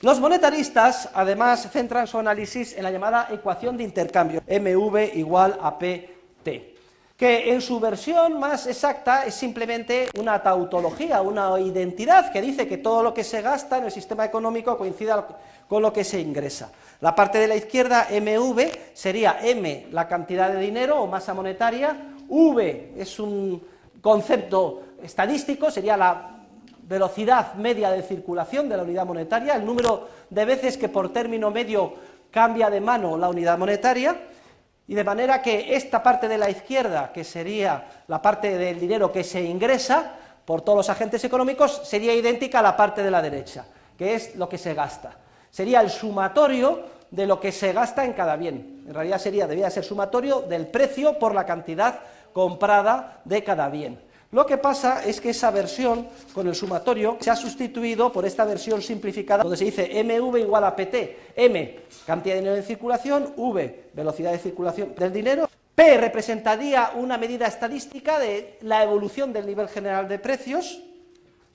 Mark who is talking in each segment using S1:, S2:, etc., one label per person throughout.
S1: Los monetaristas, además, centran su análisis en la llamada ecuación de intercambio, MV igual a PT, que en su versión más exacta es simplemente una tautología, una identidad que dice que todo lo que se gasta en el sistema económico coincide con lo que se ingresa. La parte de la izquierda, MV, sería M, la cantidad de dinero o masa monetaria, V es un concepto estadístico, sería la velocidad media de circulación de la unidad monetaria, el número de veces que por término medio cambia de mano la unidad monetaria, y de manera que esta parte de la izquierda, que sería la parte del dinero que se ingresa por todos los agentes económicos, sería idéntica a la parte de la derecha, que es lo que se gasta. Sería el sumatorio de lo que se gasta en cada bien. En realidad debería ser sumatorio del precio por la cantidad comprada de cada bien. Lo que pasa es que esa versión con el sumatorio se ha sustituido por esta versión simplificada donde se dice MV igual a PT, M, cantidad de dinero en circulación, V, velocidad de circulación del dinero, P representaría una medida estadística de la evolución del nivel general de precios,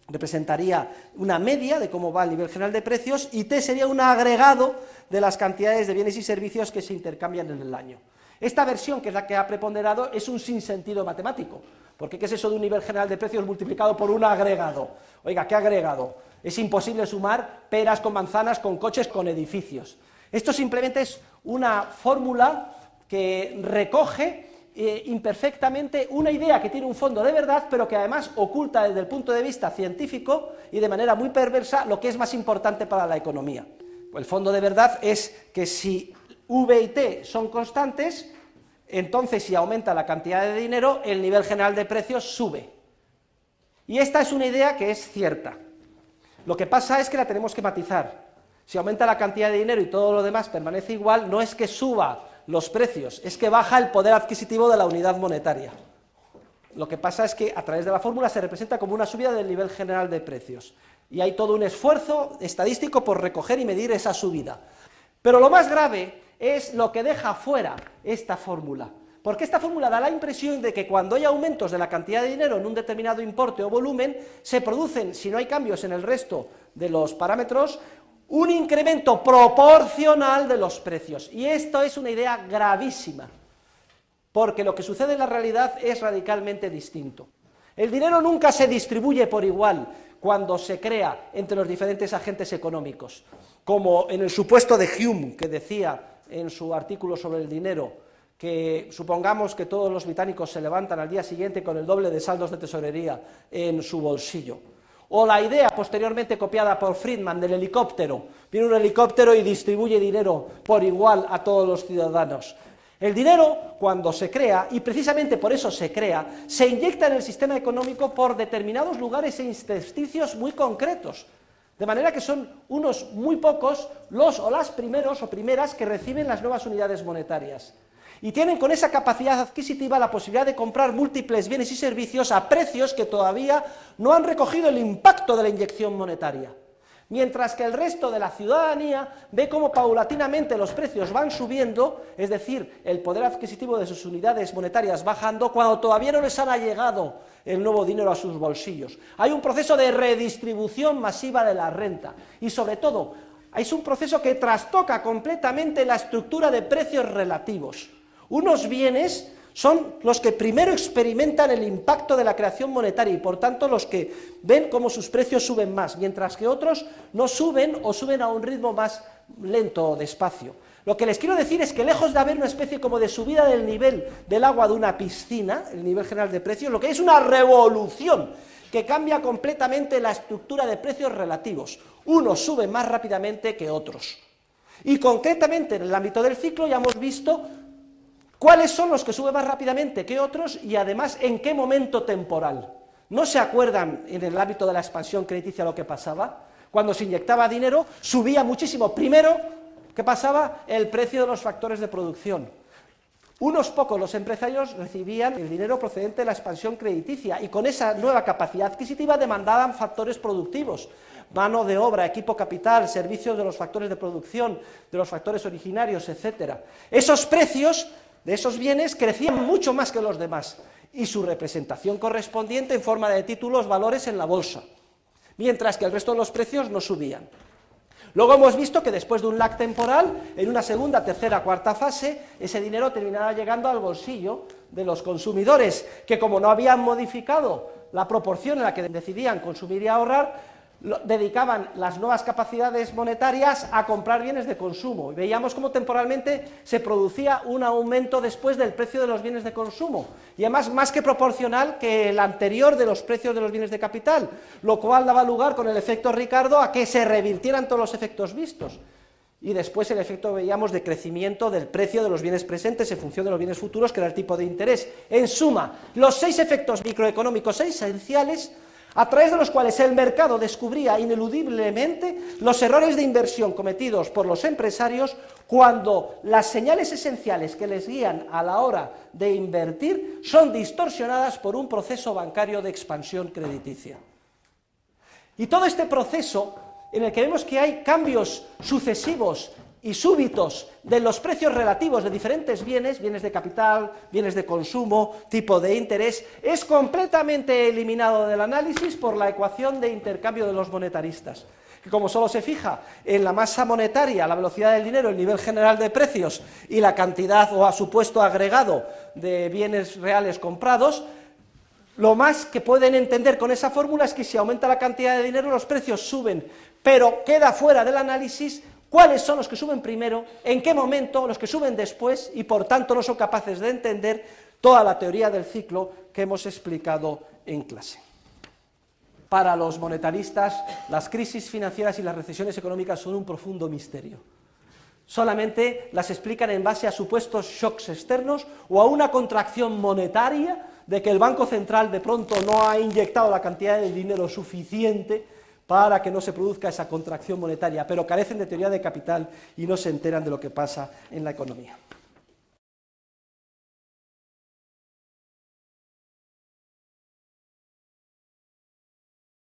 S1: representaría una media de cómo va el nivel general de precios, y T sería un agregado de las cantidades de bienes y servicios que se intercambian en el año. Esta versión, que es la que ha preponderado, es un sinsentido matemático, porque ¿qué es eso de un nivel general de precios multiplicado por un agregado? Oiga, ¿qué agregado? Es imposible sumar peras con manzanas, con coches, con edificios. Esto simplemente es una fórmula que recoge imperfectamente una idea que tiene un fondo de verdad, pero que además oculta desde el punto de vista científico y de manera muy perversa lo que es más importante para la economía. El fondo de verdad es que si V y T son constantes, entonces si aumenta la cantidad de dinero, el nivel general de precios sube. Y esta es una idea que es cierta. Lo que pasa es que la tenemos que matizar. Si aumenta la cantidad de dinero y todo lo demás permanece igual, no es que suba los precios, es que baja el poder adquisitivo de la unidad monetaria. Lo que pasa es que a través de la fórmula se representa como una subida del nivel general de precios. Y hay todo un esfuerzo estadístico por recoger y medir esa subida. Pero lo más grave es lo que deja fuera esta fórmula, porque esta fórmula da la impresión de que cuando hay aumentos de la cantidad de dinero en un determinado importe o volumen, se producen, si no hay cambios en el resto de los parámetros, un incremento proporcional de los precios. Y esto es una idea gravísima, porque lo que sucede en la realidad es radicalmente distinto. El dinero nunca se distribuye por igual cuando se crea entre los diferentes agentes económicos, como en el supuesto de Hume, que decía en su artículo sobre el dinero, que supongamos que todos los británicos se levantan al día siguiente con el doble de saldos de tesorería en su bolsillo. O la idea posteriormente copiada por Friedman del helicóptero, viene un helicóptero y distribuye dinero por igual a todos los ciudadanos. El dinero, cuando se crea, y precisamente por eso se crea, se inyecta en el sistema económico por determinados lugares e intersticios muy concretos. De manera que son unos muy pocos los o las primeros o primeras que reciben las nuevas unidades monetarias. Y tienen con esa capacidad adquisitiva la posibilidad de comprar múltiples bienes y servicios a precios que todavía no han recogido el impacto de la inyección monetaria. Mientras que el resto de la ciudadanía ve cómo paulatinamente los precios van subiendo, es decir, el poder adquisitivo de sus unidades monetarias bajando, cuando todavía no les ha llegado el nuevo dinero a sus bolsillos. Hay un proceso de redistribución masiva de la renta y, sobre todo, es un proceso que trastoca completamente la estructura de precios relativos. Unos bienes son los que primero experimentan el impacto de la creación monetaria y por tanto los que ven cómo sus precios suben más, mientras que otros no suben o suben a un ritmo más lento o despacio. Lo que les quiero decir es que lejos de haber una especie como de subida del nivel del agua de una piscina, el nivel general de precios, lo que hay es una revolución que cambia completamente la estructura de precios relativos. Unos suben más rápidamente que otros. Y concretamente en el ámbito del ciclo ya hemos visto cuáles son los que suben más rápidamente que otros y además en qué momento temporal. ¿No se acuerdan en el ámbito de la expansión crediticia lo que pasaba? Cuando se inyectaba dinero subía muchísimo. Primero, ¿qué pasaba? El precio de los factores de producción. Unos pocos, los empresarios, recibían el dinero procedente de la expansión crediticia y con esa nueva capacidad adquisitiva demandaban factores productivos, mano de obra, equipo capital, servicios de los factores de producción, de los factores originarios, etc. Esos precios de esos bienes crecían mucho más que los demás y su representación correspondiente en forma de títulos, valores en la bolsa, mientras que el resto de los precios no subían. Luego hemos visto que después de un lag temporal, en una segunda, tercera, cuarta fase, ese dinero terminaba llegando al bolsillo de los consumidores, que como no habían modificado la proporción en la que decidían consumir y ahorrar, dedicaban las nuevas capacidades monetarias a comprar bienes de consumo, y veíamos cómo temporalmente se producía un aumento después del precio de los bienes de consumo, y además más que proporcional que el anterior de los precios de los bienes de capital, lo cual daba lugar, con el efecto Ricardo, a que se revirtieran todos los efectos vistos, y después el efecto, veíamos, de crecimiento del precio de los bienes presentes en función de los bienes futuros, que era el tipo de interés. En suma, los 6 efectos microeconómicos esenciales a través de los cuales el mercado descubría ineludiblemente los errores de inversión cometidos por los empresarios cuando las señales esenciales que les guían a la hora de invertir son distorsionadas por un proceso bancario de expansión crediticia. Y todo este proceso, en el que vemos que hay cambios sucesivos y súbitos de los precios relativos de diferentes bienes, bienes de capital, bienes de consumo, tipo de interés, es completamente eliminado del análisis por la ecuación de intercambio de los monetaristas, que como solo se fija en la masa monetaria, la velocidad del dinero, el nivel general de precios y la cantidad o a supuesto agregado de bienes reales comprados, lo más que pueden entender con esa fórmula es que si aumenta la cantidad de dinero los precios suben, pero queda fuera del análisis cuáles son los que suben primero, en qué momento, los que suben después, y por tanto no son capaces de entender toda la teoría del ciclo que hemos explicado en clase. Para los monetaristas, las crisis financieras y las recesiones económicas son un profundo misterio. Solamente las explican en base a supuestos shocks externos o a una contracción monetaria de que el Banco Central de pronto no ha inyectado la cantidad de dinero suficiente para que no se produzca esa contracción monetaria, pero carecen de teoría de capital y no se enteran de lo que pasa en la economía.